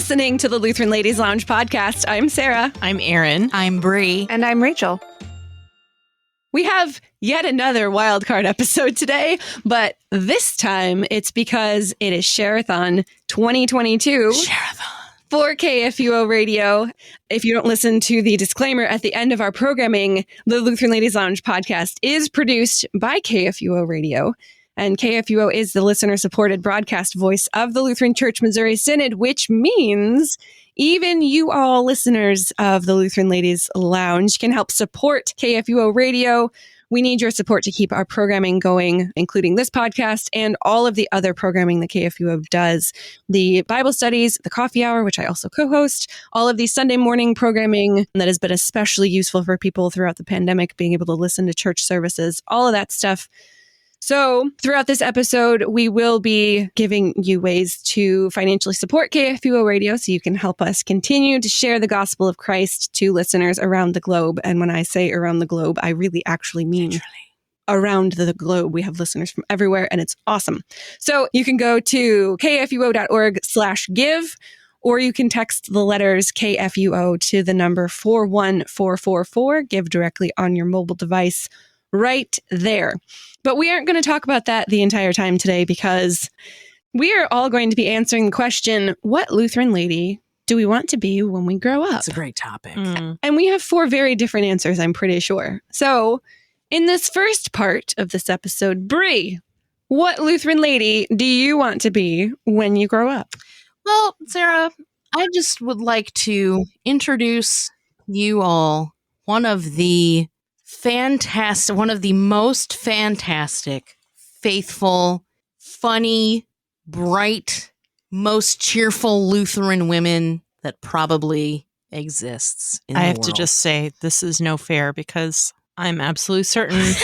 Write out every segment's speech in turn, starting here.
listening to the Lutheran Ladies Lounge podcast. I'm Sarah. I'm Erin. I'm Bree. And I'm Rachel. We have yet another wildcard episode today, but this time it's because it is Sharathon 2022 for KFUO Radio. If you don't listen to the disclaimer at the end of our programming, the Lutheran Ladies Lounge podcast is produced by KFUO Radio. And KFUO is the listener-supported broadcast voice of the Lutheran Church Missouri Synod, which means even you all listeners of the Lutheran Ladies Lounge can help support KFUO Radio. We need your support to keep our programming going, including this podcast and all of the other programming that KFUO does. The Bible studies, the coffee hour, which I also co-host, all of the Sunday morning programming that has been especially useful for people throughout the pandemic, being able to listen to church services, all of that stuff. So throughout this episode, we will be giving you ways to financially support KFUO Radio so you can help us continue to share the gospel of Christ to listeners around the globe. And when I say around the globe, I really actually mean around the globe. We have listeners from everywhere, and it's awesome. So you can go to kfuo.org/give, or you can text the letters KFUO to the number 41444. Give directly on your mobile device right there. But we aren't going to talk about that the entire time today because we are all going to be answering the question, what Lutheran lady do we want to be when we grow up? That's a great topic. And we have 4 very different answers, I'm pretty sure. So in this first part of this episode, Bree, what Lutheran lady do you want to be when you grow up? Well, Sarah, I just would like to introduce you all one of the most fantastic, faithful, funny, bright, most cheerful Lutheran women that probably exists in the world. I have to just say, this is no fair because I'm absolutely certain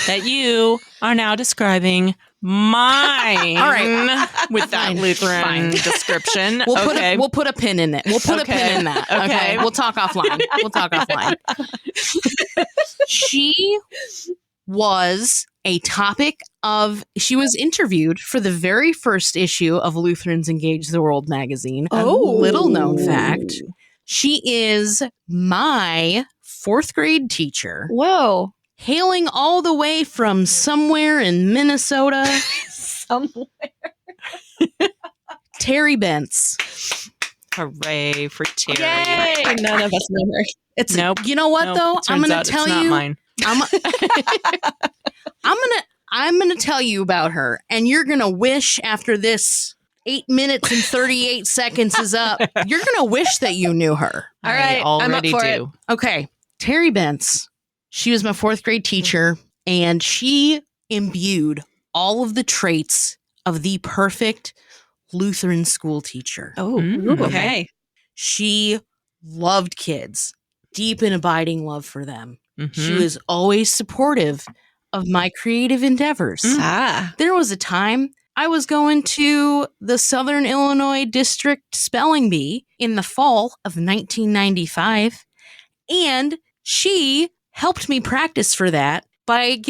that you are now describing mine. All right. With that Lutheran description. We'll put a pin in it. We'll put a pin in that. Okay. We'll talk offline. She was she was interviewed for the very first issue of Lutherans Engage the World magazine. A little known fact. She is my 4th grade teacher. Whoa. Hailing all the way from somewhere in Minnesota. Somewhere. Terry Bentz. Hooray for Terry. Yay! None of us know her. Nope. You know what, though? I'm going to tell you. Mine. I'm going to tell you about her, and you're going to wish after this 8 minutes and 38 seconds is up, you're going to wish that you knew her. All right, I already I'm up for do. it. Okay. Terry Bentz. She was my 4th grade teacher, and she imbued all of the traits of the perfect Lutheran school teacher. Oh, okay. She loved kids, deep and abiding love for them. Mm-hmm. She was always supportive of my creative endeavors. There was a time I was going to the Southern Illinois District Spelling Bee in the fall of 1995, and she helped me practice for that by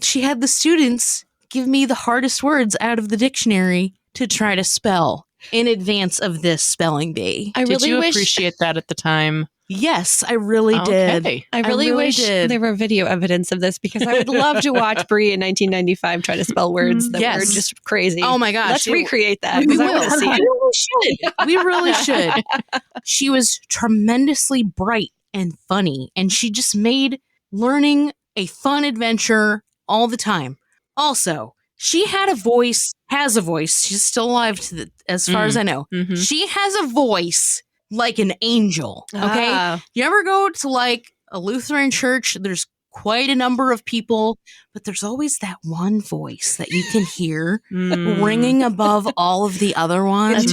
she had the students give me the hardest words out of the dictionary to try to spell in advance of this spelling bee. Did you appreciate that at the time? Yes, I really did. I really wish there were video evidence of this because I would love to watch Bree in 1995 try to spell words that were just crazy. Oh my gosh. Let's recreate that. We really should. She was tremendously bright and funny, and she just made learning a fun adventure all the time. Also, she has a voice. She's still alive as far as I know. Mm-hmm. She has a voice like an angel. Okay. You ever go to like a Lutheran church? There's quite a number of people, but there's always that one voice that you can hear ringing above all of the other ones.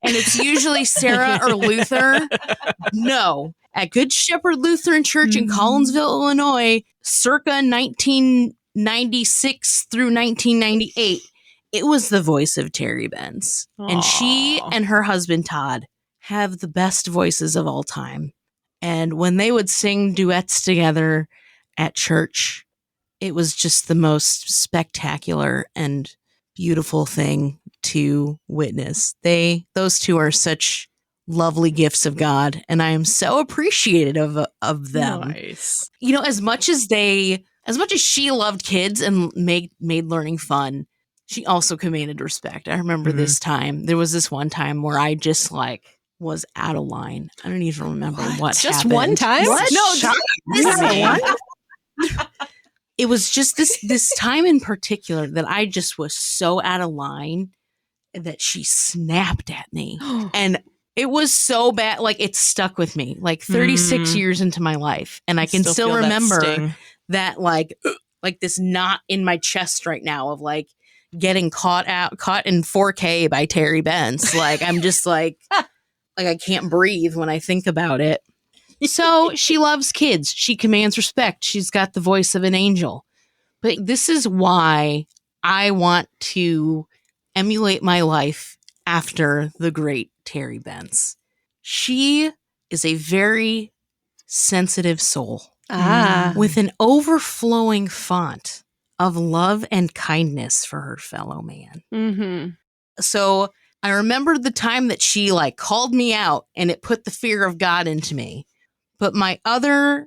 And it's usually Sarah or Luther. No. At Good Shepherd Lutheran Church in Collinsville, Illinois, circa 1996 through 1998, it was the voice of Terry Bentz. And she and her husband, Todd, have the best voices of all time. And when they would sing duets together at church, it was just the most spectacular and beautiful thing to witness. Those two are such lovely gifts of God, and I am so appreciative of them. Nice. You know, as much as she loved kids and made learning fun, she also commanded respect. I remember there was this one time where I just was out of line. I don't even remember what just happened. One time? What? No, it was just this time in particular that I just was so out of line that she snapped at me. And it was so bad. It stuck with me 36 years into my life. And I can still remember that this knot in my chest right now of getting caught in 4K by Terry Benz. I'm just I can't breathe when I think about it. So she loves kids. She commands respect. She's got the voice of an angel. But this is why I want to emulate my life after the great Terry Benz. She is a very sensitive soul with an overflowing font of love and kindness for her fellow man. Mm-hmm. So I remember the time that she called me out, and it put the fear of God into me. But my other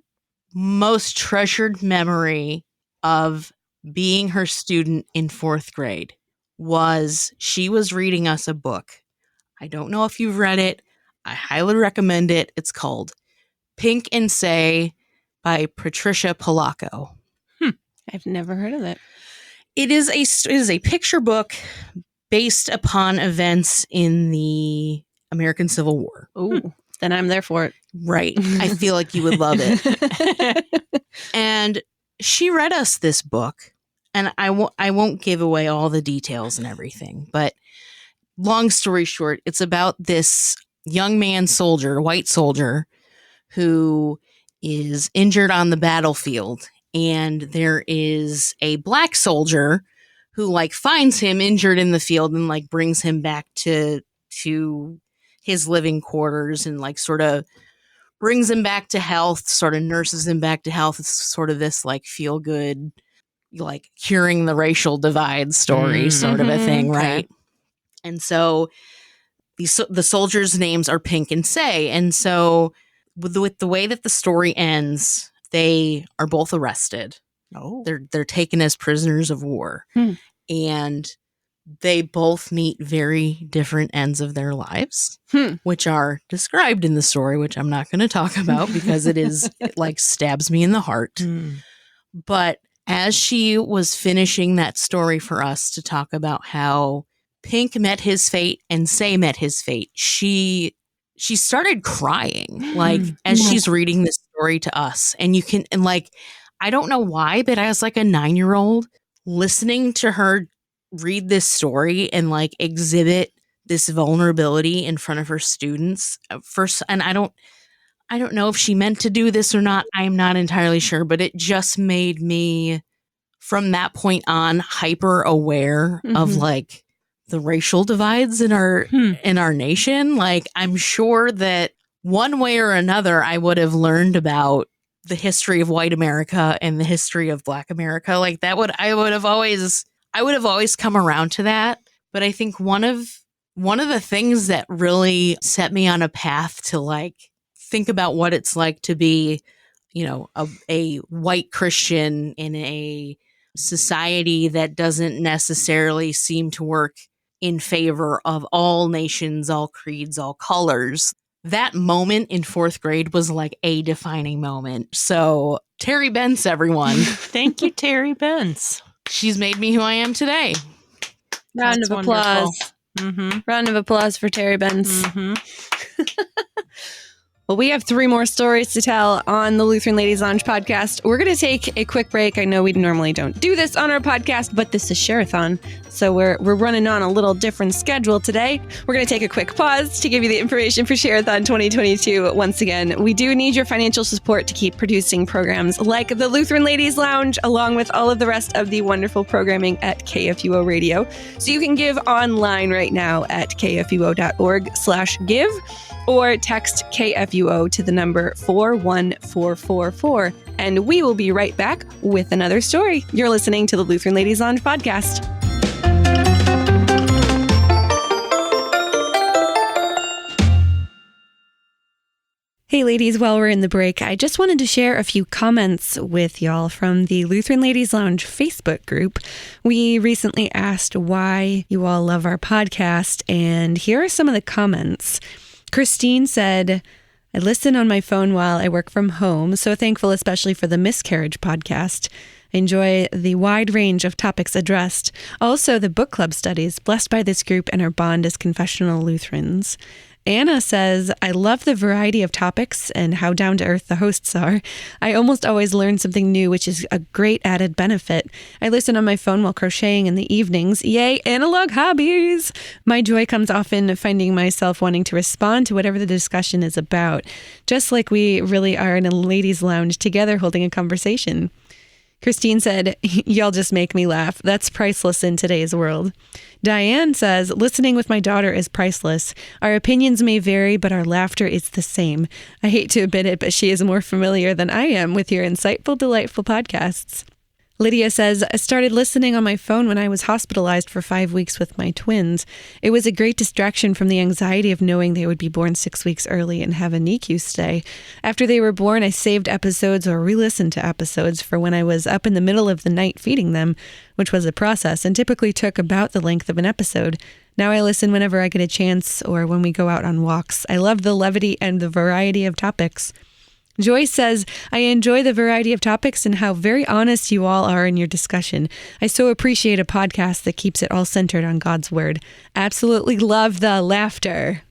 most treasured memory of being her student in 4th grade was she was reading us a book. I don't know if you've read it. I highly recommend it. It's called Pink and Say by Patricia Polacco. I've never heard of it. It is a picture book based upon events in the American Civil War. Oh, then I'm there for it. Right. I feel like you would love it. And she read us this book, and I won't give away all the details and everything, but long story short, it's about this young man soldier, white soldier, who is injured on the battlefield. And there is a black soldier who finds him injured in the field and brings him back to his living quarters and sort of brings him back to health, sort of nurses him back to health. It's sort of this feel good, curing the racial divide story sort of a thing, right? And so the soldiers' names are Pink and Say. And so with the way that the story ends, they are both arrested. Oh, they're taken as prisoners of war, and they both meet very different ends of their lives, which are described in the story, which I'm not going to talk about because it stabs me in the heart. But as she was finishing that story for us to talk about how Pink met his fate and Say met his fate, she started crying as she's reading this story to us. And I don't know why, but I was a 9-year-old listening to her read this story and exhibit this vulnerability in front of her students first. And I don't know if she meant to do this or not. I'm not entirely sure, but it just made me from that point on hyper aware of the racial divides in our nation. I'm sure that one way or another, I would have learned about the history of white America and the history of Black America. I would have always come around to that. But I think one of the things that really set me on a path to think about what it's like to be, a white Christian in a society that doesn't necessarily seem to work in favor of all nations, all creeds, all colors. That moment in 4th grade was a defining moment. So Terry Benz, everyone. Thank you, Terry Benz. She's made me who I am today. Round of applause. Round of applause for Terry Benz. Well, we have 3 more stories to tell on the Lutheran Ladies Lounge podcast. We're going to take a quick break. I know we normally don't do this on our podcast, but this is Sharathon, so we're running on a little different schedule today. We're going to take a quick pause to give you the information for Sharathon 2022. Once again, we do need your financial support to keep producing programs like the Lutheran Ladies Lounge, along with all of the rest of the wonderful programming at KFUO Radio. So you can give online right now at kfuo.org/give. or text KFUO to the number 41444. And we will be right back with another story. You're listening to the Lutheran Ladies Lounge podcast. Hey ladies, while we're in the break, I just wanted to share a few comments with y'all from the Lutheran Ladies Lounge Facebook group. We recently asked why you all love our podcast, and here are some of the comments. Christine said, I listen on my phone while I work from home, so thankful especially for the Miscarriage podcast. I enjoy the wide range of topics addressed. Also, the book club studies, blessed by this group and our bond as confessional Lutherans. Anna says, I love the variety of topics and how down-to-earth the hosts are. I almost always learn something new, which is a great added benefit. I listen on my phone while crocheting in the evenings. Yay, analog hobbies! My joy comes often finding myself wanting to respond to whatever the discussion is about, just like we really are in a ladies' lounge together holding a conversation. Christine said, y'all just make me laugh. That's priceless in today's world. Diane says, listening with my daughter is priceless. Our opinions may vary, but our laughter is the same. I hate to admit it, but she is more familiar than I am with your insightful, delightful podcasts. Lydia says, I started listening on my phone when I was hospitalized for 5 weeks with my twins. It was a great distraction from the anxiety of knowing they would be born 6 weeks early and have a NICU stay. After they were born, I saved episodes or re-listened to episodes for when I was up in the middle of the night feeding them, which was a process and typically took about the length of an episode. Now I listen whenever I get a chance or when we go out on walks. I love the levity and the variety of topics. Joyce says, I enjoy the variety of topics and how very honest you all are in your discussion. I so appreciate a podcast that keeps it all centered on God's word. Absolutely love the laughter.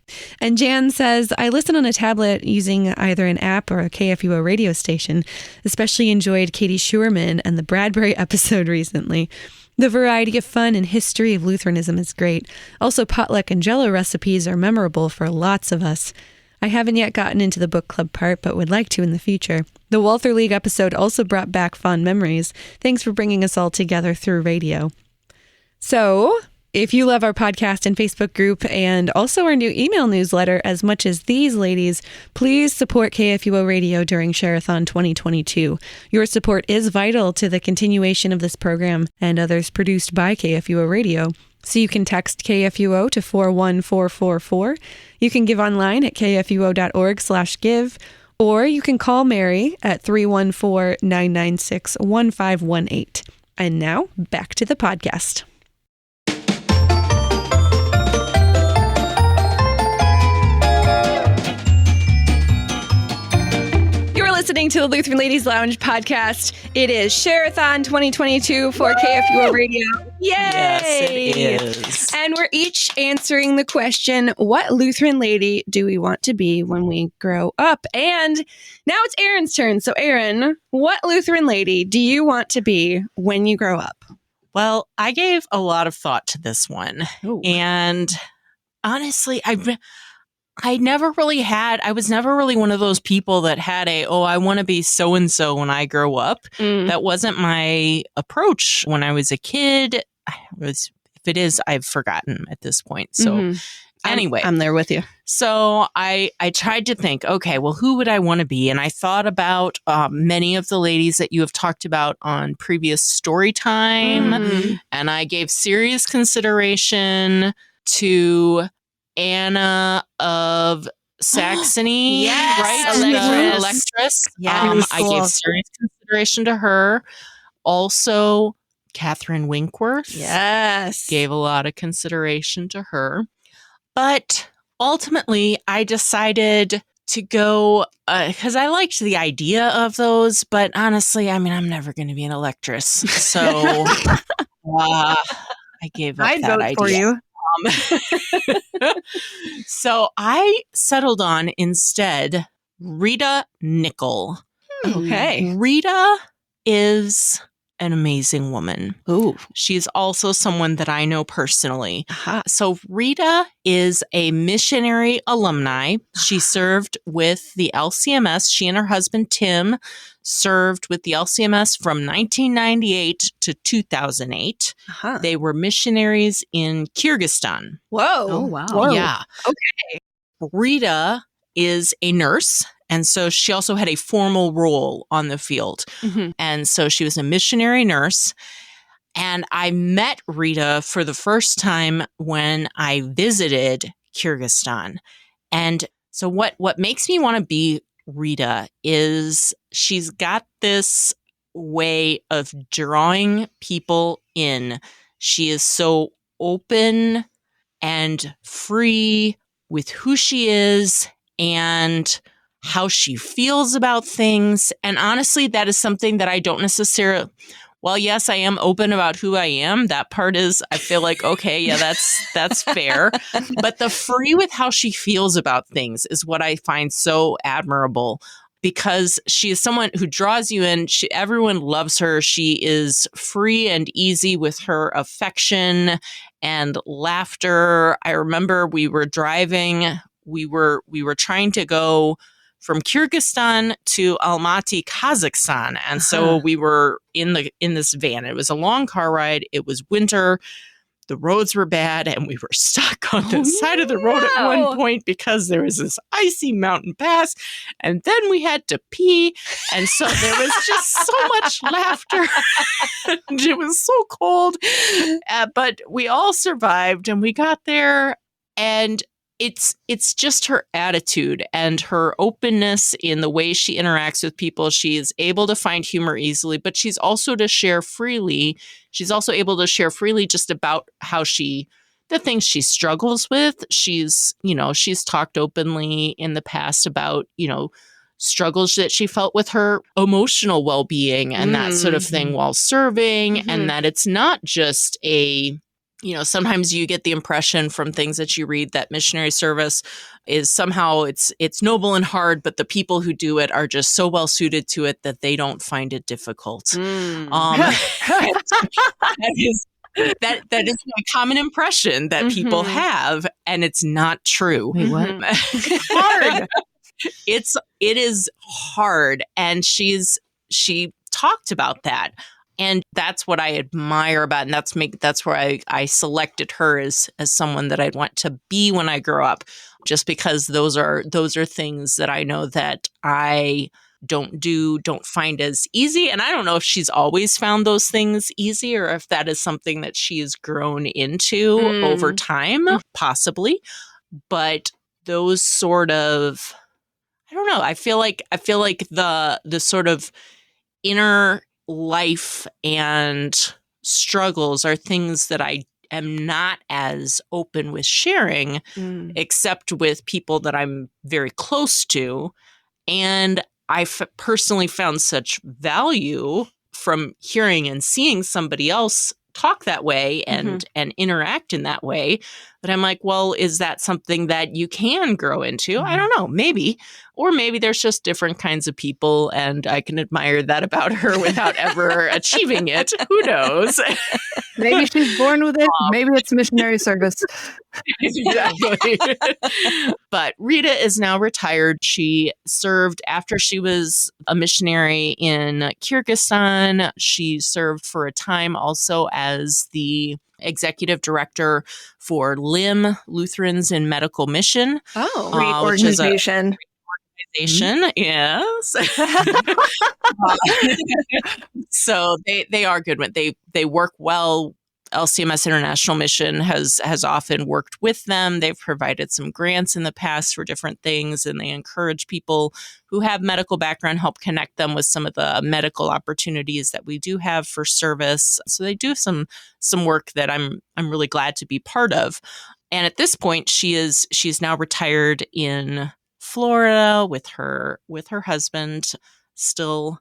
And Jan says, I listen on a tablet using either an app or a KFUO radio station. Especially enjoyed Katie Schuerman and the Bradbury episode recently. The variety of fun and history of Lutheranism is great. Also, potluck and Jell-O recipes are memorable for lots of us. I haven't yet gotten into the book club part, but would like to in the future. The Walther League episode also brought back fond memories. Thanks for bringing us all together through radio. So, if you love our podcast and Facebook group and also our new email newsletter as much as these ladies, please support KFUO Radio during Sharathon 2022. Your support is vital to the continuation of this program and others produced by KFUO Radio. So you can text KFUO to 41444. You can give online at kfuo.org/give, or you can call Mary at 314-996-1518. And now, back to the podcast. Listening to the Lutheran Ladies Lounge podcast. It is Sharathon 2022 for KFUO Radio. Yay! Yes, it is. And we're each answering the question, what Lutheran lady do we want to be when we grow up? And now it's Erin's turn. So Erin, what Lutheran lady do you want to be when you grow up? Well, I gave a lot of thought to this one. Ooh. And honestly, I was never really one of those people that had I want to be so-and-so when I grow up. That wasn't my approach when I was a kid. If it is, I've forgotten at this point. So anyway. I'm there with you. So I tried to think, okay, well, who would I want to be? And I thought about many of the ladies that you have talked about on previous story time. And I gave serious consideration to Anna of Saxony, yes, right? Electress. Yeah, I gave serious consideration to her. Also, Catherine Winkworth. Yes. Gave a lot of consideration to her. But ultimately, I decided to go, because I liked the idea of those, but honestly, I'm never going to be an electress. So I gave up that idea. For you. So I settled on instead Rita Nickel. Okay. Rita is an amazing woman. Ooh. She's also someone that I know personally. Uh-huh. So Rita is a missionary alumni. She served with the LCMS. She and her husband, Tim, served with the LCMS from 1998 to 2008. Uh-huh. They were missionaries in Kyrgyzstan. Whoa. Oh, wow. Whoa. Yeah. Okay. Rita is a nurse. And so she also had a formal role on the field. Mm-hmm. And so she was a missionary nurse. And I met Rita for the first time when I visited Kyrgyzstan. And so what makes me want to be Rita is she's got this way of drawing people in. She is so open and free with who she is and how she feels about things. And honestly, that is something that I don't necessarily, well, yes, I am open about who I am. That part is, I feel like, okay, yeah, that's fair. But the free with how she feels about things is what I find so admirable, because she is someone who draws you in. Everyone loves her. She is free and easy with her affection and laughter. I remember we were driving, we were trying to go from Kyrgyzstan to Almaty, Kazakhstan. And so we were in this van. It was a long car ride. It was winter. The roads were bad, and we were stuck on the side of the road at one point because there was this icy mountain pass, and then we had to pee, and so there was just so much laughter. And it was so cold, but we all survived, and we got there, and it's just her attitude and her openness in the way she interacts with people. She is able to find humor easily, but she's also able to share freely just about how the things she struggles with. She's talked openly in the past about, struggles that she felt with her emotional well-being and that sort of thing while serving, and that it's not just sometimes you get the impression from things that you read that missionary service is somehow it's noble and hard, but the people who do it are just so well suited to it that they don't find it difficult. That is a common impression that people have, and it's not true. Wait, what? Hard. It is hard, and she talked about that. And that's what I admire about, and that's where I selected her as someone that I'd want to be when I grow up, just because those are things that I know that I don't find as easy. And I don't know if she's always found those things easy or if that is something that she's grown into over time, possibly. But those sort of, I don't know, I feel like the sort of inner life and struggles are things that I am not as open with sharing, except with people that I'm very close to. And I personally found such value from hearing and seeing somebody else talk that way and interact in that way, that I'm like, well, is that something that you can grow into? I don't know, maybe. Or maybe there's just different kinds of people, and I can admire that about her without ever achieving it. Who knows? Maybe she's born with it. Maybe it's missionary service. Exactly. But Rita is now retired. She served after she was a missionary in Kyrgyzstan. She served for a time also as the executive director for LIM, Lutherans in Medical Mission. Oh, Great organization. Yes. So they are good. They work well. LCMS International Mission has often worked with them. They've provided some grants in the past for different things, and they encourage people who have medical background, help connect them with some of the medical opportunities that we do have for service. So they do some work that I'm really glad to be part of. And at this point, she's now retired in Florida with her husband, still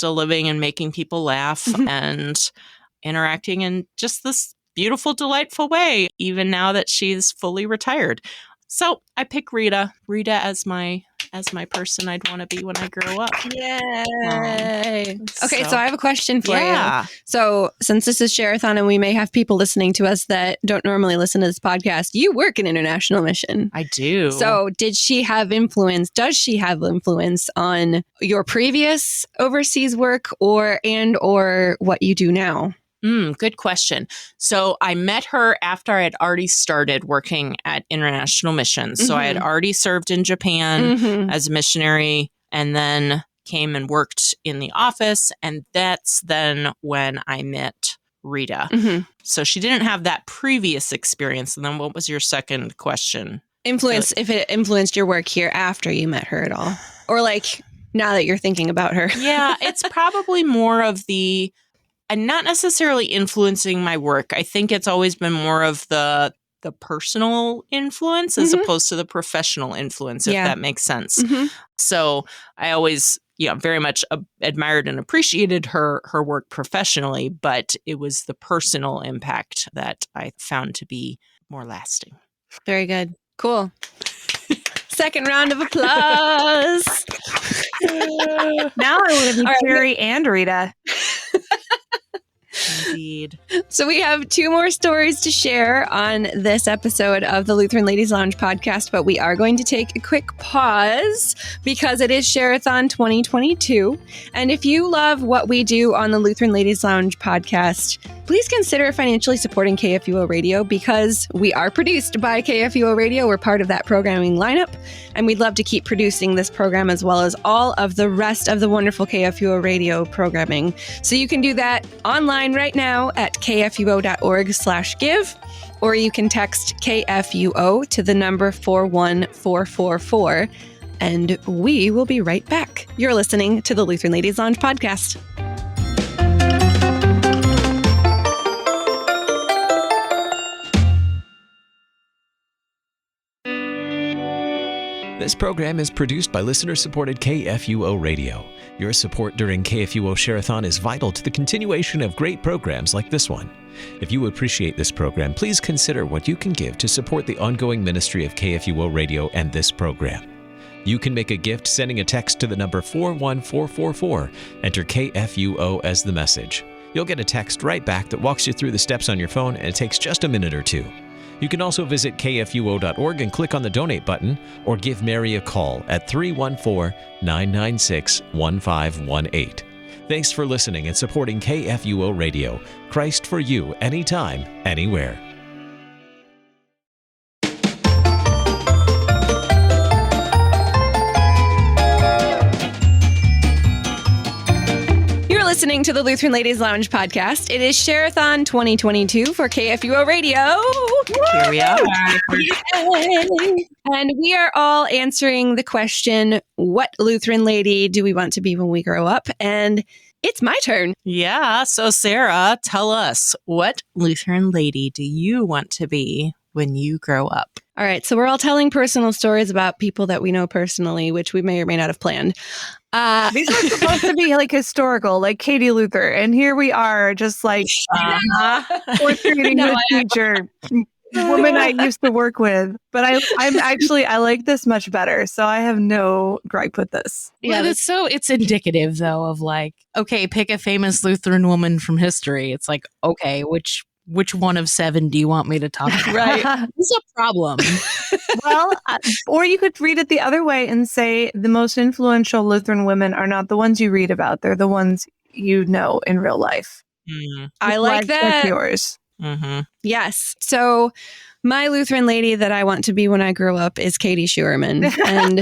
living and making people laugh and interacting in just this beautiful, delightful way, even now that she's fully retired. So I pick Rita as my person I'd want to be when I grow up. Yay! Okay, so I have a question for you. So since this is Sharathon and we may have people listening to us that don't normally listen to this podcast, you work in international mission. I do. So does she have influence on your previous overseas work or what you do now? Good question. So I met her after I had already started working at international missions. So I had already served in Japan as a missionary and then came and worked in the office. And that's then when I met Rita. So she didn't have that previous experience. And then what was your second question? If it influenced your work here after you met her at all. Or like now that you're thinking about her? Yeah, it's probably more of the, and not necessarily influencing my work. I think it's always been more of the personal influence as opposed to the professional influence, if that makes sense. So I always, very much admired and appreciated her work professionally, but it was the personal impact that I found to be more lasting. Very good. Cool. Second round of applause. Now I want to be Carrie and Rita. Indeed. So we have 2 more stories to share on this episode of the Lutheran Ladies Lounge podcast, but we are going to take a quick pause because it is Sharathon 2022. And if you love what we do on the Lutheran Ladies Lounge podcast, please consider financially supporting KFUO Radio because we are produced by KFUO Radio. We're part of that programming lineup, and we'd love to keep producing this program as well as all of the rest of the wonderful KFUO Radio programming. So you can do that online right now at kfuo.org/give, or you can text KFUO to the number 41444, and we will be right back. You're listening to the Lutheran Ladies Lounge podcast. This program is produced by listener-supported KFUO Radio. Your support during KFUO Sharathon is vital to the continuation of great programs like this one. If you appreciate this program, please consider what you can give to support the ongoing ministry of KFUO Radio and this program. You can make a gift sending a text to the number 41444. Enter KFUO as the message. You'll get a text right back that walks you through the steps on your phone, and it takes just a minute or 2. You can also visit kfuo.org and click on the donate button, or give Mary a call at 314-996-1518. Thanks for listening and supporting KFUO Radio. Christ for you, anytime, anywhere. Listening to the Lutheran Ladies Lounge podcast. It is Sharathon 2022 for KFUO Radio. Here we are. And we are all answering the question, what Lutheran lady do we want to be when we grow up? And it's my turn. Yeah. So Sarah, tell us, what Lutheran lady do you want to be when you grow up? All right. So we're all telling personal stories about people that we know personally, which we may or may not have planned. These are supposed to be like historical, like Katie Luther. And here we are just like portraying the teacher, woman I used to work with. But I like this much better. So I have no gripe with this. Yeah, it's indicative though of like, okay, pick a famous Lutheran woman from history. It's like, okay, which one of 7 do you want me to talk about? Right. It's a problem. Well, or you could read it the other way and say the most influential Lutheran women are not the ones you read about. They're the ones you know in real life. I like that. Yours. Mm-hmm. Yes. So my Lutheran lady that I want to be when I grow up is Katie Schuerman. And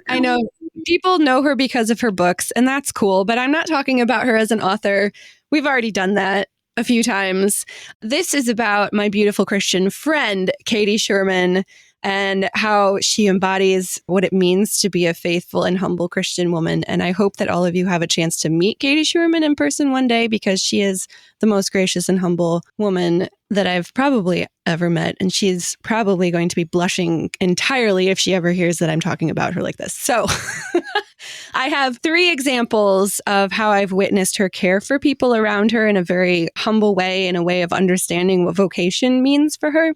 I know people know her because of her books, and that's cool, but I'm not talking about her as an author. We've already done that a few times. This is about my beautiful Christian friend, Katie Schuerman, and how she embodies what it means to be a faithful and humble Christian woman. And I hope that all of you have a chance to meet Katie Schuerman in person one day, because she is the most gracious and humble woman that I've probably ever met. And she's probably going to be blushing entirely if she ever hears that I'm talking about her like this. So I have 3 examples of how I've witnessed her care for people around her in a very humble way, in a way of understanding what vocation means for her.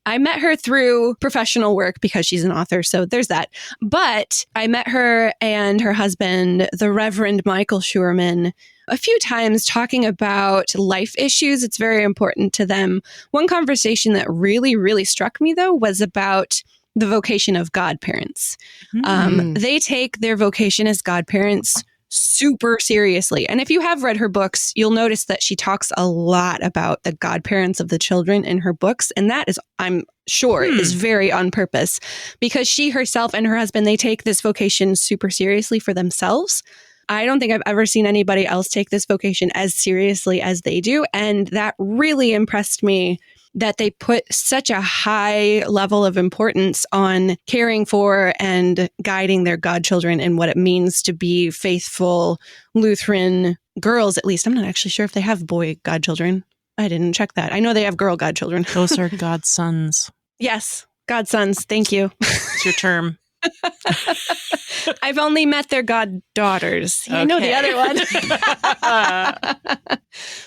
I met her through professional work because she's an author, so there's that. But I met her and her husband, the Reverend Michael Schuerman, a few times talking about life issues. It's very important to them. One conversation that really, really struck me, though, was about the vocation of godparents. They take their vocation as godparents super seriously. And if you have read her books, you'll notice that she talks a lot about the godparents of the children in her books. And that is, I'm sure, is very on purpose, because she herself and her husband, they take this vocation super seriously for themselves. I don't think I've ever seen anybody else take this vocation as seriously as they do. And that really impressed me that they put such a high level of importance on caring for and guiding their godchildren and what it means to be faithful Lutheran girls, at least. I'm not actually sure if they have boy godchildren. I didn't check that. I know they have girl godchildren. Those are God's sons. Yes, godsons. Thank you. It's your term. I've only met their goddaughters. Okay. I know the other one.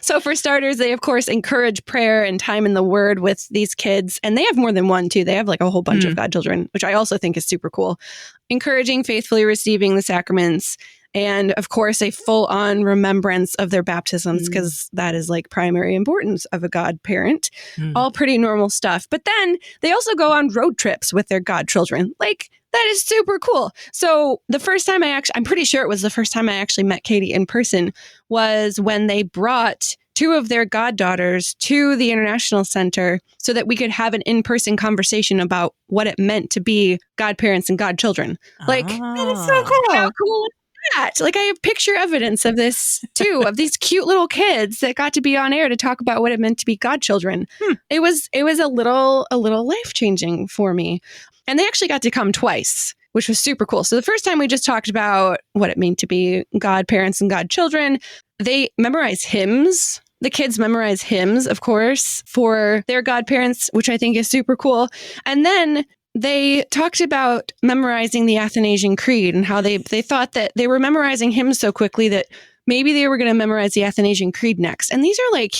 So for starters, they, of course, encourage prayer and time in the Word with these kids. And they have more than one, too. They have like a whole bunch of godchildren, which I also think is super cool. Encouraging faithfully receiving the sacraments. And of course, a full-on remembrance of their baptisms, because that is like primary importance of a godparent. All pretty normal stuff. But then they also go on road trips with their godchildren. Like, that is super cool. So the first time I'm pretty sure it was the first time I actually met Katie in person, was when they brought two of their goddaughters to the International Center so that we could have an in-person conversation about what it meant to be godparents and godchildren. Like, that is so cool. How cool is that? Like, I have picture evidence of this too, of these cute little kids that got to be on air to talk about what it meant to be godchildren. It was a little life-changing for me. And they actually got to come twice, which was super cool. So the first time we just talked about what it meant to be godparents and godchildren. They memorize hymns. The kids memorize hymns, of course, for their godparents, which I think is super cool. And then they talked about memorizing the Athanasian Creed and how they thought that they were memorizing hymns so quickly that maybe they were going to memorize the Athanasian Creed next. And these are like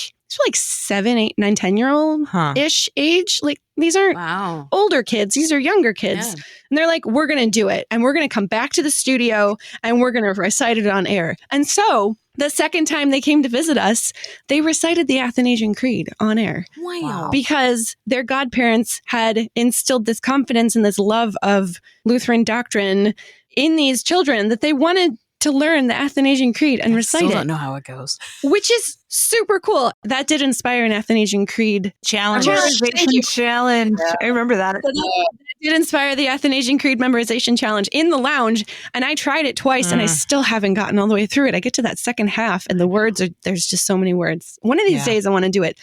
7, 8, 9, 10-year-old-ish age. Like, these aren't older kids. These are younger kids. Yeah. And they're like, we're going to do it. And we're going to come back to the studio and we're going to recite it on air. And so the second time they came to visit us, they recited the Athanasian Creed on air. Wow. Because their godparents had instilled this confidence and this love of Lutheran doctrine in these children that they wanted to learn the Athanasian Creed and recite it. I still don't know how it goes. Which is super cool. That did inspire an Athanasian Creed challenge. Challenge. I remember that. It did inspire the Athanasian Creed memorization challenge in the lounge. And I tried it twice and I still haven't gotten all the way through it. I get to that second half and the words there's just so many words. One of these days I want to do it.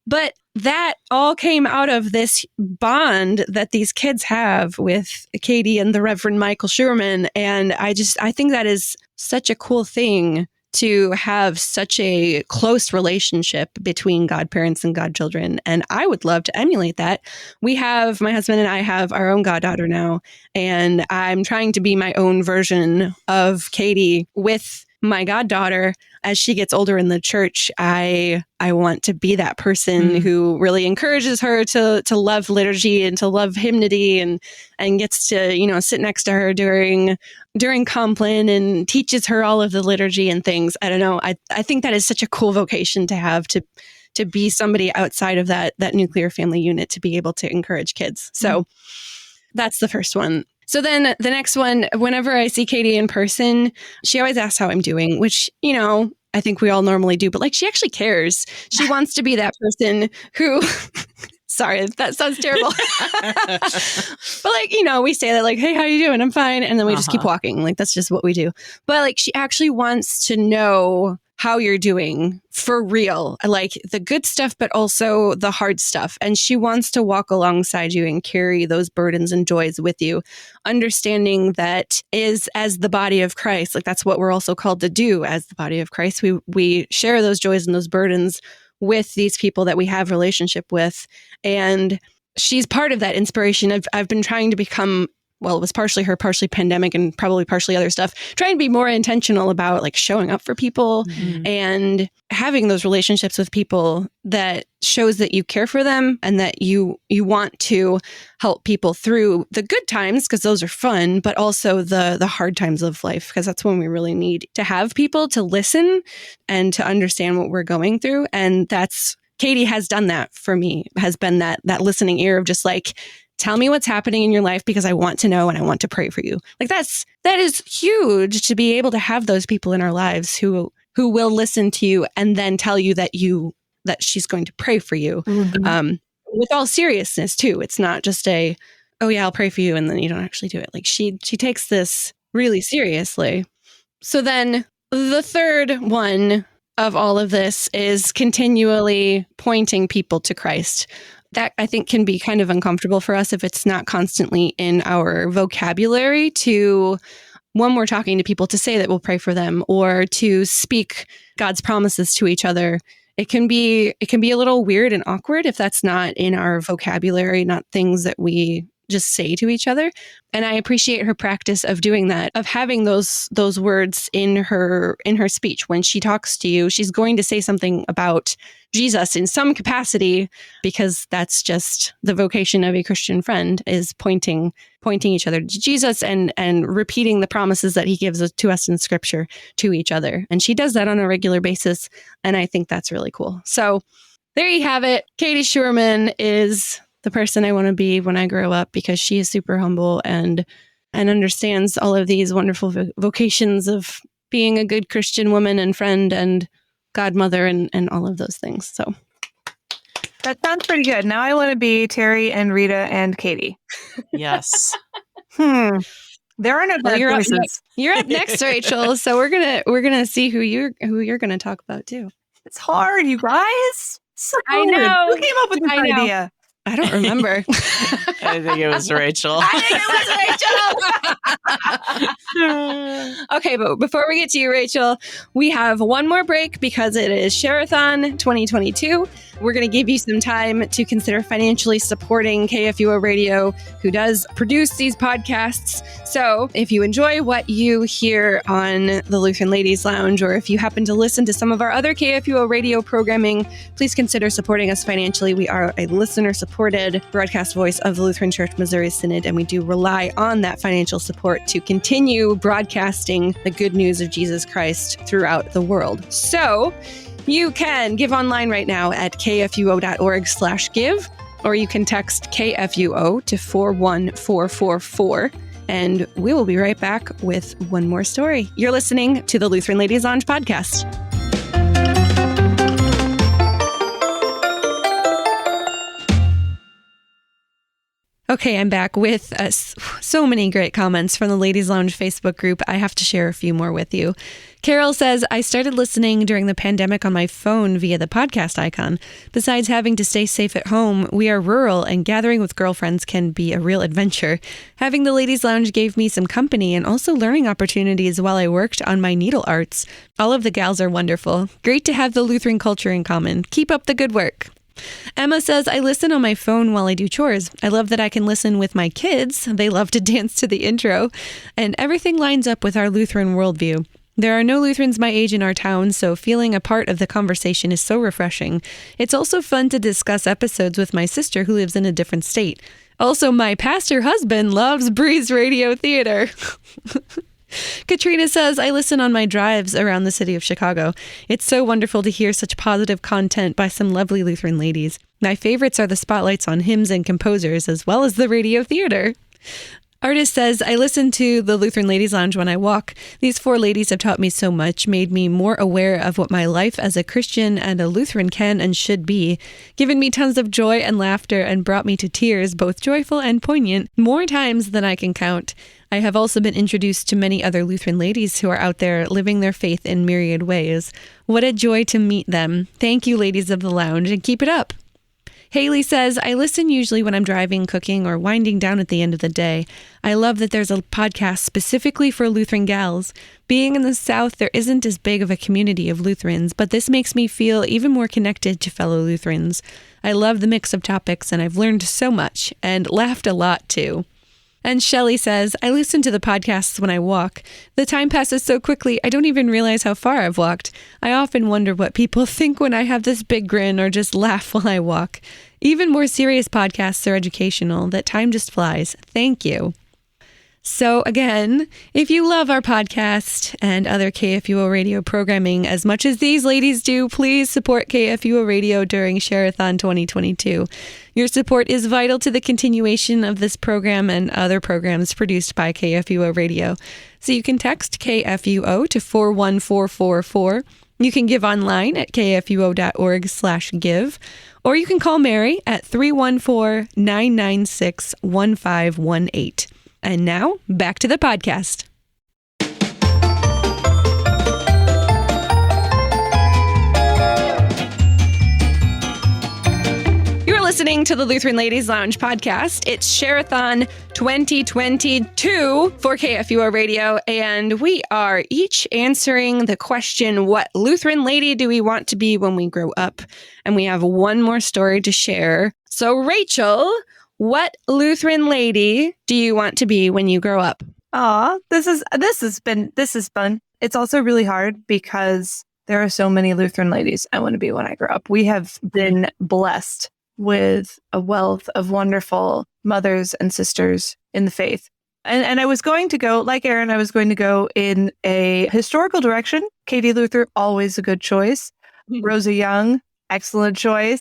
But that all came out of this bond that these kids have with Katie and the Reverend Michael Schuerman. And I think that is such a cool thing to have such a close relationship between godparents and godchildren. And I would love to emulate that. My husband and I have our own goddaughter now, and I'm trying to be my own version of Katie with my goddaughter. As she gets older in the church, I want to be that person who really encourages her to love liturgy and to love hymnody and gets to, sit next to her during Compline and teaches her all of the liturgy and things. I don't know. I think that is such a cool vocation to have, to be somebody outside of that nuclear family unit, to be able to encourage kids. So that's the first one. So then the next one, whenever I see Katie in person, she always asks how I'm doing, which, I think we all normally do, but like, she actually cares. She wants to be that person who, sorry, that sounds terrible. But like, we say that like, hey, how you doing? I'm fine. And then we just keep walking. Like, that's just what we do. But like, she actually wants to know how you're doing for real, like the good stuff, but also the hard stuff. And she wants to walk alongside you and carry those burdens and joys with you, understanding that is as the body of Christ. Like, that's what we're also called to do as the body of Christ. We share those joys and those burdens with these people that we have relationship with. And she's part of that inspiration. I've been trying to become, well, it was partially her, partially pandemic, and probably partially other stuff, trying to be more intentional about like showing up for people and having those relationships with people that shows that you care for them and that you want to help people through the good times, because those are fun, but also the hard times of life, because that's when we really need to have people to listen and to understand what we're going through. And Katie has done that for me, has been that listening ear of just like, tell me what's happening in your life because I want to know and I want to pray for you. Like, that is huge, to be able to have those people in our lives who will listen to you and then tell you that she's going to pray for you. With all seriousness too. It's not just oh yeah, I'll pray for you, and then you don't actually do it. Like, she takes this really seriously. So then the third one of all of this is continually pointing people to Christ. That I think can be kind of uncomfortable for us if it's not constantly in our vocabulary to, when we're talking to people, to say that we'll pray for them or to speak God's promises to each other. It can be a little weird and awkward if that's not in our vocabulary, not things that we just say to each other. And I appreciate her practice of doing that, of having those words in her speech. When she talks to you, she's going to say something about Jesus in some capacity, because that's just the vocation of a Christian friend, is pointing each other to Jesus and repeating the promises that he gives to us in Scripture to each other. And she does that on a regular basis. And I think that's really cool. So there you have it. Katie Schuerman is the person I want to be when I grow up, because she is super humble and understands all of these wonderful vocations of being a good Christian woman and friend and godmother and all of those things. So that sounds pretty good. Now I want to be Terry and Rita and Katie. Yes. There are no bad choices. You're up next, Rachel. So we're gonna see who you're gonna talk about too. It's hard, you guys. So I know. Who came up with this idea? I don't remember. I think it was Rachel. Okay, but before we get to you, Rachel, we have one more break because it is Sharathon 2022. We're going to give you some time to consider financially supporting KFUO Radio, who does produce these podcasts. So if you enjoy what you hear on the Lutheran Ladies Lounge, or if you happen to listen to some of our other KFUO Radio programming, please consider supporting us financially. We are a listener-supported broadcast voice of the Lutheran Church Missouri Synod, and we do rely on that financial support to continue broadcasting the good news of Jesus Christ throughout the world. So you can give online right now at kfuo.org/give, or you can text KFUO to 41444, and we will be right back with one more story. You're listening to the Lutheran Ladies Lounge podcast. Okay, I'm back with so many great comments from the Ladies Lounge Facebook group. I have to share a few more with you. Carol says, I started listening during the pandemic on my phone via the podcast icon. Besides having to stay safe at home, we are rural and gathering with girlfriends can be a real adventure. Having the Ladies Lounge gave me some company and also learning opportunities while I worked on my needle arts. All of the gals are wonderful. Great to have the Lutheran culture in common. Keep up the good work. Emma says, I listen on my phone while I do chores. I love that I can listen with my kids. They love to dance to the intro. And everything lines up with our Lutheran worldview. There are no Lutherans my age in our town, so feeling a part of the conversation is so refreshing. It's also fun to discuss episodes with my sister who lives in a different state. Also, my pastor husband loves Breeze Radio Theater. Katrina says, I listen on my drives around the city of Chicago. It's so wonderful to hear such positive content by some lovely Lutheran ladies. My favorites are the spotlights on hymns and composers, as well as the radio theater. Artist says, I listen to the Lutheran Ladies Lounge when I walk. These four ladies have taught me so much, made me more aware of what my life as a Christian and a Lutheran can and should be, given me tons of joy and laughter, and brought me to tears, both joyful and poignant, more times than I can count. I have also been introduced to many other Lutheran ladies who are out there living their faith in myriad ways. What a joy to meet them. Thank you, ladies of the lounge, and keep it up. Haley says, I listen usually when I'm driving, cooking, or winding down at the end of the day. I love that there's a podcast specifically for Lutheran gals. Being in the South, there isn't as big of a community of Lutherans, but this makes me feel even more connected to fellow Lutherans. I love the mix of topics, and I've learned so much, and laughed a lot, too. And Shelley says, I listen to the podcasts when I walk. The time passes so quickly, I don't even realize how far I've walked. I often wonder what people think when I have this big grin or just laugh while I walk. Even more serious podcasts are educational. That time just flies. Thank you. So again, if you love our podcast and other KFUO Radio programming as much as these ladies do, please support KFUO Radio during Sharathon 2022. Your support is vital to the continuation of this program and other programs produced by KFUO Radio. So you can text KFUO to 41444. You can give online at kfuo.org/give, or you can call Mary at 314-996-1518. And now, back to the podcast. listening to the Lutheran Ladies Lounge podcast. It's Sharathon 2022 for KFUO Radio, and we are each answering the question, what Lutheran lady do we want to be when we grow up? And we have one more story to share. So, Rachel, what Lutheran lady do you want to be when you grow up? Aw, this is fun. It's also really hard because there are so many Lutheran ladies I want to be when I grow up. We have been blessed with a wealth of wonderful mothers and sisters in the faith. And I was going to go, like Erin, I was going to go in a historical direction. Katie Luther, always a good choice. Rosa Young, excellent choice.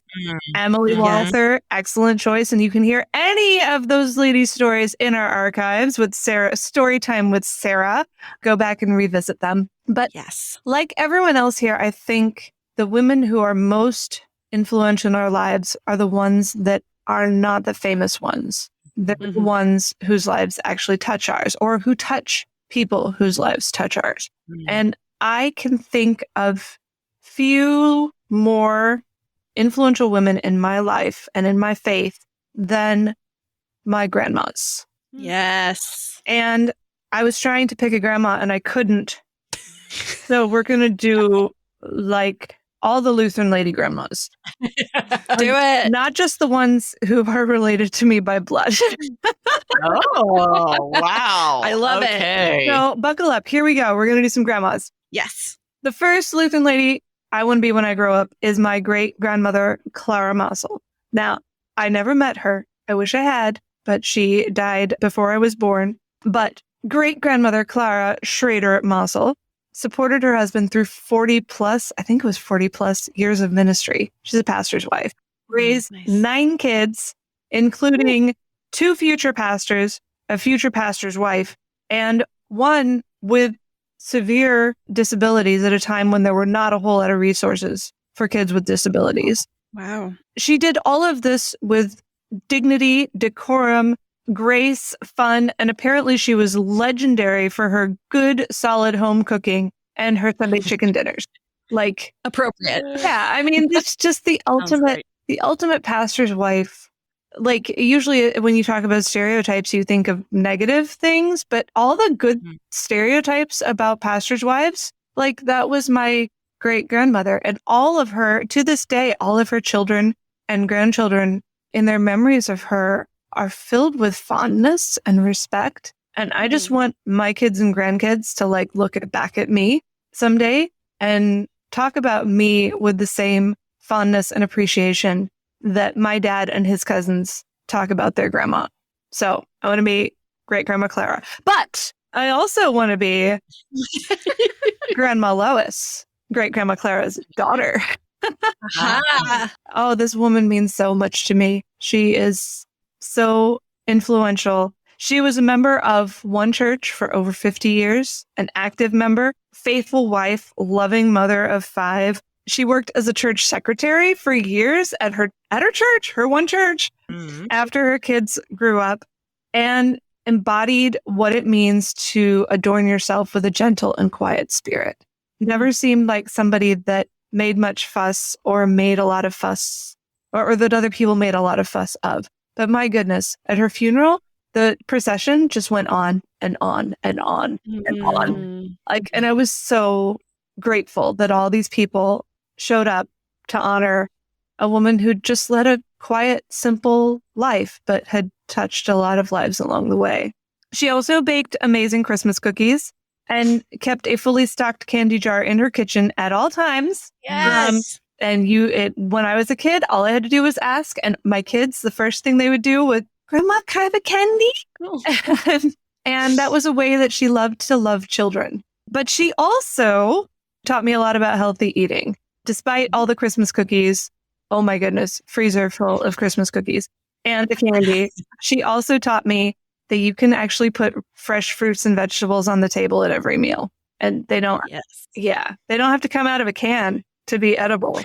Emily Walther, excellent choice. And you can hear any of those ladies' stories in our archives with Sarah, Storytime with Sarah. Go back and revisit them. But Yes. like everyone else here, I think the women who are most influential in our lives are the ones that are not the famous ones. They're the ones whose lives actually touch ours, or who touch people whose lives touch ours. And I can think of few more influential women in my life and in my faith than my grandmas. Yes. And I was trying to pick a grandma and I couldn't. So we're going to do like all the Lutheran lady grandmas. Do it. Not just the ones who are related to me by blood. Oh, wow. I love it. it. So buckle up. Here we go. We're going to do some grandmas. Yes. The first Lutheran lady I want to be when I grow up is my great grandmother, Clara Mossel. Now, I never met her. I wish I had, but she died before I was born. But great grandmother, Clara Schrader Mossel, supported her husband through 40 plus years of ministry. She's a pastor's wife. Raised Nice. 9 kids, including 2 future pastors, a future pastor's wife, and one with severe disabilities at a time when there were not a whole lot of resources for kids with disabilities. Wow. She did all of this with dignity, decorum, grace, fun, and apparently she was legendary for her good, solid home cooking and her Sunday chicken dinners. Like, Appropriate. yeah, I mean, it's just the ultimate pastor's wife. Like, usually when you talk about stereotypes, you think of negative things, but all the good stereotypes about pastors' wives, like that was my great grandmother. And all of her, to this day, all of her children and grandchildren in their memories of her are filled with fondness and respect. And I just want my kids and grandkids to like look back at me someday and talk about me with the same fondness and appreciation that my dad and his cousins talk about their grandma. So I want to be great grandma Clara, but I also want to be Grandma Lois, great grandma Clara's daughter. Oh, this woman means so much to me. She is so influential. She was a member of one church for over 50 years, an active member, faithful wife, loving mother of 5. She worked as a church secretary for years at her church, her one church, after her kids grew up, and embodied what it means to adorn yourself with a gentle and quiet spirit. Never seemed like somebody that made much fuss or made a lot of fuss or that other people made a lot of fuss of. But my goodness, at her funeral, the procession just went on and on and on and on. Like, and I was so grateful that all these people showed up to honor a woman who just led a quiet, simple life, but had touched a lot of lives along the way. She also baked amazing Christmas cookies and kept a fully stocked candy jar in her kitchen at all times. Yes. And when I was a kid, all I had to do was ask. And my kids, the first thing they would do was, Grandma, can I have a candy? And that was a way that she loved to love children. But she also taught me a lot about healthy eating. Despite all the Christmas cookies, oh my goodness, freezer full of Christmas cookies and the candy, she also taught me that you can actually put fresh fruits and vegetables on the table at every meal. And they don't, they don't have to come out of a can to be edible.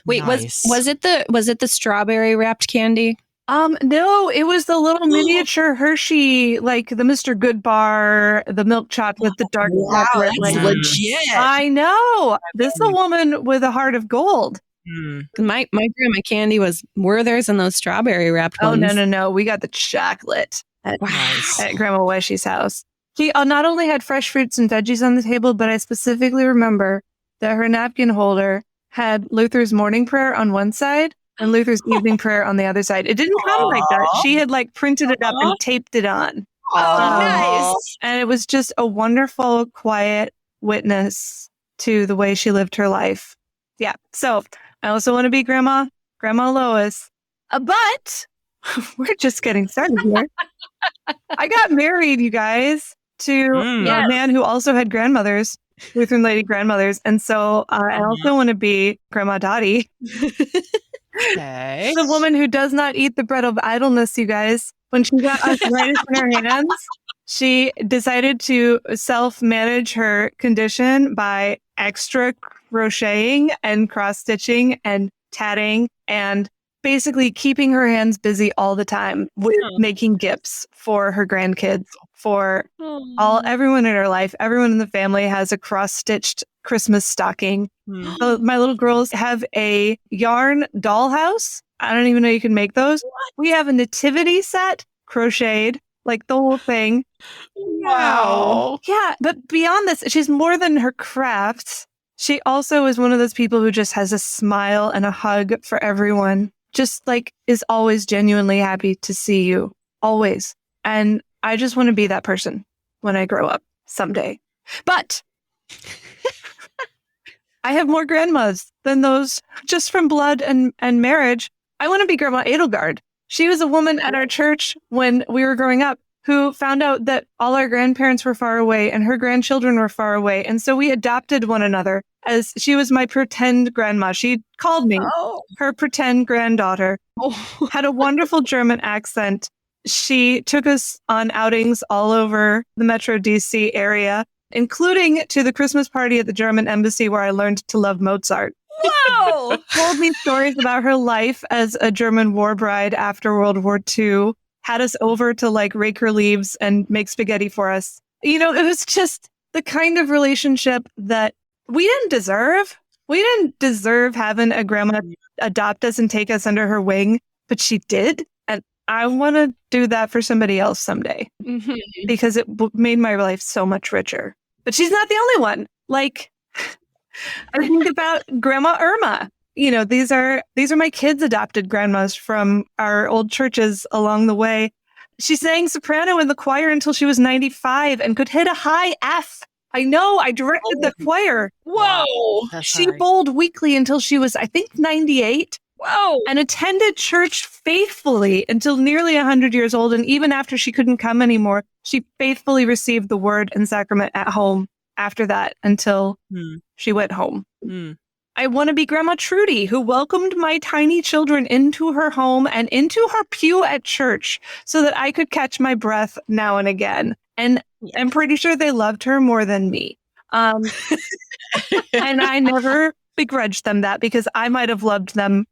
Wait, Nice. was it the strawberry wrapped candy? No, it was the little miniature Hershey, like the Mr. Good bar, the milk chocolate, the dark chocolate. That's legit. I know. This is a woman with a heart of gold. Mm. My grandma candy was Werther's and those strawberry wrapped Oh, ones. no. We got the chocolate at Nice. Grandma Weshy's house. She not only had fresh fruits and veggies on the table, but I specifically remember that her napkin holder had Luther's morning prayer on one side and Luther's evening prayer on the other side. It didn't come like that. She had like printed it up and taped it on. Oh, nice. And it was just a wonderful, quiet witness to the way she lived her life. Yeah. So I also want to be Grandma Lois. But we're just getting started here. I got married, you guys, to a man who also had grandmothers, Lutheran lady grandmothers. And so I also want to be Grandma Dottie. Okay. The woman who does not eat the bread of idleness, you guys. When she got arthritis in her hands, she decided to self-manage her condition by extra crocheting and cross-stitching and tatting and basically keeping her hands busy all the time with making gifts for her grandkids, for everyone in her life. Everyone in the family has a cross-stitched Christmas stocking. So my little girls have a yarn dollhouse. I don't even know you can make those. What? We have a nativity set, crocheted, like the whole thing. Wow. Yeah, but beyond this, she's more than her crafts. She also is one of those people who just has a smile and a hug for everyone. Just like is always genuinely happy to see you. Always. And I just want to be that person when I grow up someday. But I have more grandmas than those just from blood and marriage. I want to be Grandma Edelgard. She was a woman at our church when we were growing up who found out that all our grandparents were far away and her grandchildren were far away. And so we adopted one another as she was my pretend grandma. She called me her pretend granddaughter, had a wonderful German accent. She took us on outings all over the Metro DC area, including to the Christmas party at the German embassy where I learned to love Mozart. Whoa! Told me stories about her life as a German war bride after World War II. Had us over to like rake her leaves and make spaghetti for us. You know, it was just the kind of relationship that we didn't deserve. We didn't deserve having a grandma adopt us and take us under her wing, but she did. And I want to do that for somebody else someday because it made my life so much richer. But she's not the only one. Like, I think about Grandma Irma. You know, these are my kids' adopted grandmas from our old churches along the way. She sang soprano in the choir until she was 95 and could hit a high F. I know, I directed the choir. Whoa! She bowled weekly until she was, I think, 98. Whoa! And attended church faithfully until nearly 100 years old. And even after she couldn't come anymore, she faithfully received the word and sacrament at home after that until she went home. I want to be Grandma Trudy, who welcomed my tiny children into her home and into her pew at church so that I could catch my breath now and again. And I'm pretty sure they loved her more than me. And I never begrudged them that because I might have loved her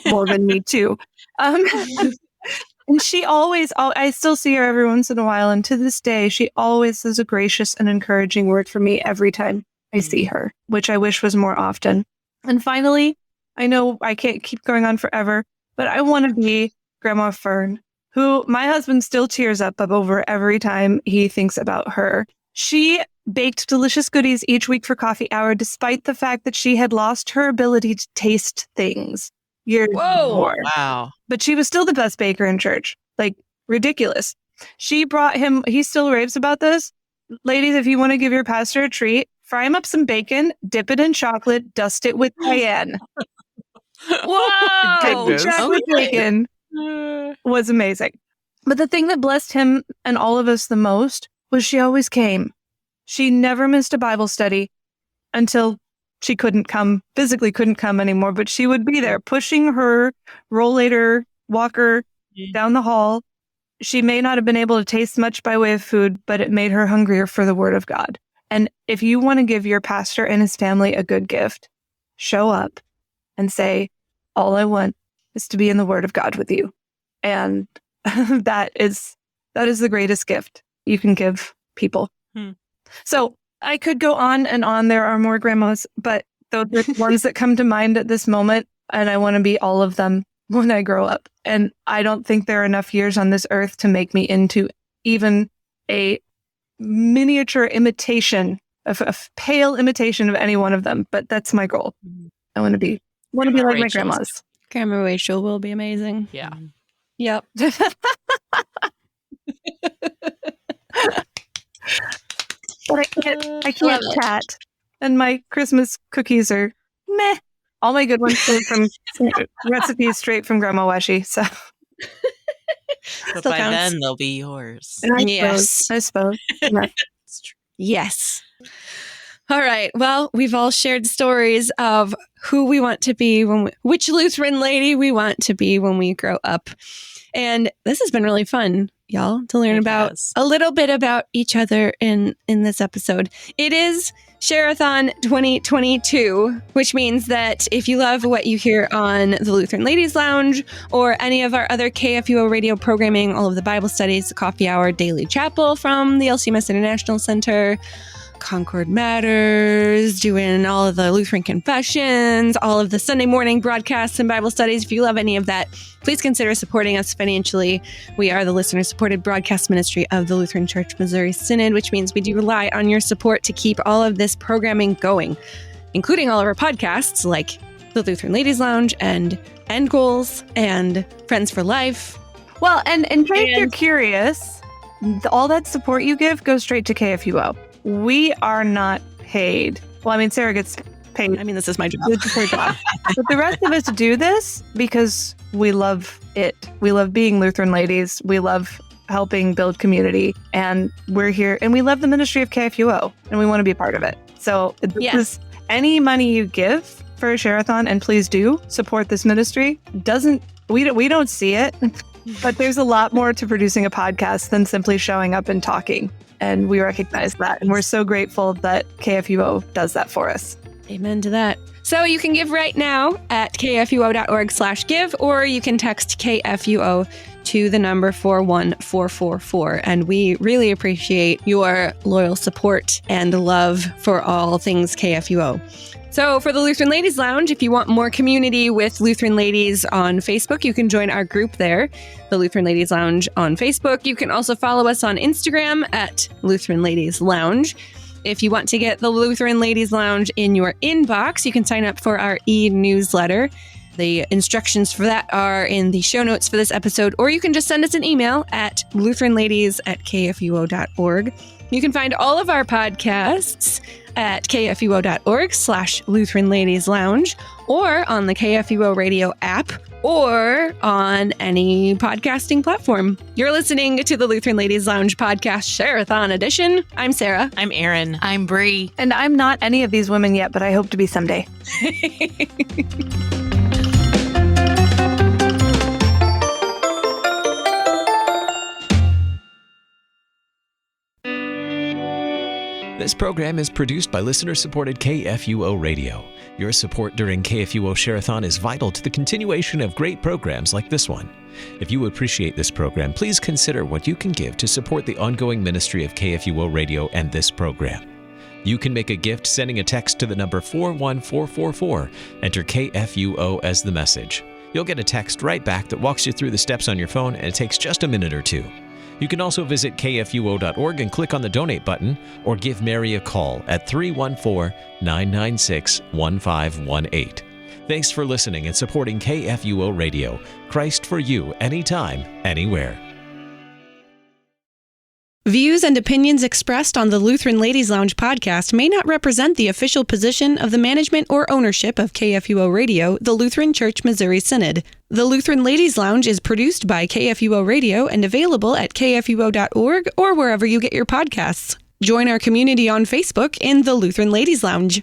more than me too. And she always, I still see her every once in a while. And to this day, she always says a gracious and encouraging word for me every time I see her, which I wish was more often. And finally, I know I can't keep going on forever, but I want to be Grandma Fern, who my husband still tears up over every time he thinks about her. She baked delicious goodies each week for coffee hour, despite the fact that she had lost her ability to taste things years before. Wow. But she was still the best baker in church. Like, ridiculous. She brought him, he still raves about this. Ladies, if you want to give your pastor a treat, fry him up some bacon, dip it in chocolate, dust it with cayenne. Whoa! Chocolate bacon was amazing. But the thing that blessed him and all of us the most was she always came. She never missed a Bible study until she physically couldn't come anymore, but she would be there pushing her rollator walker down the hall. She may not have been able to taste much by way of food, but it made her hungrier for the Word of God. And if you want to give your pastor and his family a good gift, show up and say, all I want is to be in the Word of God with you. And that is the greatest gift you can give people. So I could go on and on. There are more grandmas, but Those are the ones that come to mind at this moment. And I want to be all of them when I grow up. And I don't think there are enough years on this earth to make me into even a miniature imitation, a pale imitation of any one of them. But that's my goal. I want to be like my grandma's. Grandma Rachel will be amazing. Yeah. Yep. But I can't chat. And my Christmas cookies are meh. All my good ones came from recipes straight from Grandma Washi. So, But by then they'll be yours. I suppose. Yeah. Yes. All right. Well, we've all shared stories of who we want to be which Lutheran lady we want to be when we grow up. And this has been really fun, y'all, to learn a little bit about each other in this episode. It is Sharathon 2022, which means that if you love what you hear on the Lutheran Ladies Lounge or any of our other KFUO radio programming, all of the Bible studies, the coffee hour, daily chapel from the LCMS International Center, Concord Matters, doing all of the Lutheran confessions, all of the Sunday morning broadcasts and Bible studies. If you love any of that, please consider supporting us financially. We are the listener-supported broadcast ministry of the Lutheran Church, Missouri Synod, which means we do rely on your support to keep all of this programming going, including all of our podcasts like the Lutheran Ladies Lounge and End Goals and Friends for Life. Well, and in case you're curious, all that support you give goes straight to KFUO. We are not paid. Well, I mean, Sarah gets paid. I mean, this is my job. It's her job. But the rest of us do this because we love it. We love being Lutheran ladies. We love helping build community. And we're here. And we love the ministry of KFUO. And we want to be a part of it. So this is any money you give for a Sharathon, and please do support this ministry. We don't see it. But there's a lot more to producing a podcast than simply showing up and talking. And we recognize that. And we're so grateful that KFUO does that for us. Amen to that. So you can give right now at kfuo.org/give, or you can text KFUO to the number 41444. And we really appreciate your loyal support and love for all things KFUO. So for the Lutheran Ladies Lounge, if you want more community with Lutheran ladies on Facebook, you can join our group there, the Lutheran Ladies Lounge on Facebook. You can also follow us on Instagram at Lutheran Ladies Lounge. If you want to get the Lutheran Ladies Lounge in your inbox, you can sign up for our e-newsletter. The instructions for that are in the show notes for this episode, or you can just send us an email at lutheranladies@kfuo.org. You can find all of our podcasts at kfuo.org/Lutheran Ladies Lounge, or on the KFUO Radio app, or on any podcasting platform. You're listening to the Lutheran Ladies Lounge podcast Sharathon edition. I'm Sarah. I'm Erin. I'm Bree. And I'm not any of these women yet, but I hope to be someday. This program is produced by listener-supported KFUO Radio. Your support during KFUO Sharathon is vital to the continuation of great programs like this one. If you appreciate this program, please consider what you can give to support the ongoing ministry of KFUO Radio and this program. You can make a gift sending a text to the number 41444. Enter KFUO as the message. You'll get a text right back that walks you through the steps on your phone, and it takes just a minute or two. You can also visit kfuo.org and click on the donate button, or give Mary a call at 314-996-1518. Thanks for listening and supporting KFUO Radio. Christ for you, anytime, anywhere. Views and opinions expressed on the Lutheran Ladies Lounge podcast may not represent the official position of the management or ownership of KFUO Radio, the Lutheran Church, Missouri Synod. The Lutheran Ladies Lounge is produced by KFUO Radio and available at kfuo.org or wherever you get your podcasts. Join our community on Facebook in the Lutheran Ladies Lounge.